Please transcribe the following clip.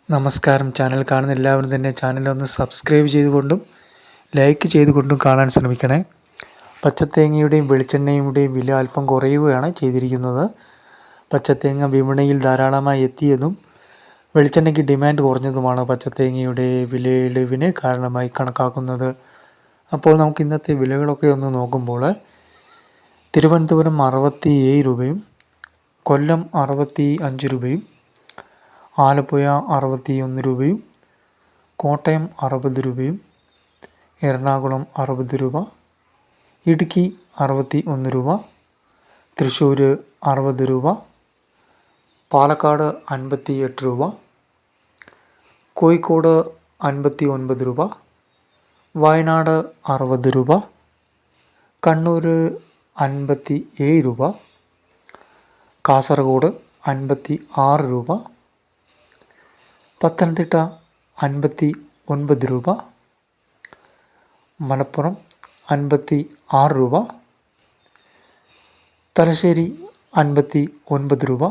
നമസ്കാരം. ചാനൽ കാണുന്ന എല്ലാവരും തന്നെ ചാനലൊന്ന് സബ്സ്ക്രൈബ് ചെയ്തുകൊണ്ടും ലൈക്ക് ചെയ്തുകൊണ്ടും കാണാൻ ശ്രമിക്കണേ. പച്ചത്തേങ്ങയുടെയും വെളിച്ചെണ്ണയുടെയും വില അല്പം കുറയുകയാണ് ചെയ്തിരിക്കുന്നത്. പച്ചത്തേങ്ങ വിപണിയിൽ ധാരാളമായി എത്തിയതും വെളിച്ചെണ്ണയ്ക്ക് ഡിമാൻഡ് കുറഞ്ഞതുമാണ് പച്ചത്തേങ്ങയുടെ വിലയിടിവിന് കാരണമായി കണക്കാക്കുന്നത്. അപ്പോൾ നമുക്ക് ഇന്നത്തെ വിലകളൊക്കെ ഒന്ന് നോക്കുമ്പോൾ തിരുവനന്തപുരം 67 രൂപയും, കൊല്ലം 65 രൂപയും, ആലപ്പുഴ 61 രൂപയും, കോട്ടയം 60 രൂപയും, എറണാകുളം 60 രൂപ, ഇടുക്കി 61 രൂപ, തൃശ്ശൂർ 60 രൂപ, പാലക്കാട് 58 രൂപ, കോഴിക്കോട് 59 രൂപ, വയനാട് 60 രൂപ, കണ്ണൂർ 57 രൂപ, കാസർഗോഡ് 56 രൂപ, പത്തനംതിട്ട 59 രൂപ, മലപ്പുറം 56 രൂപ, തലശ്ശേരി 59 രൂപ,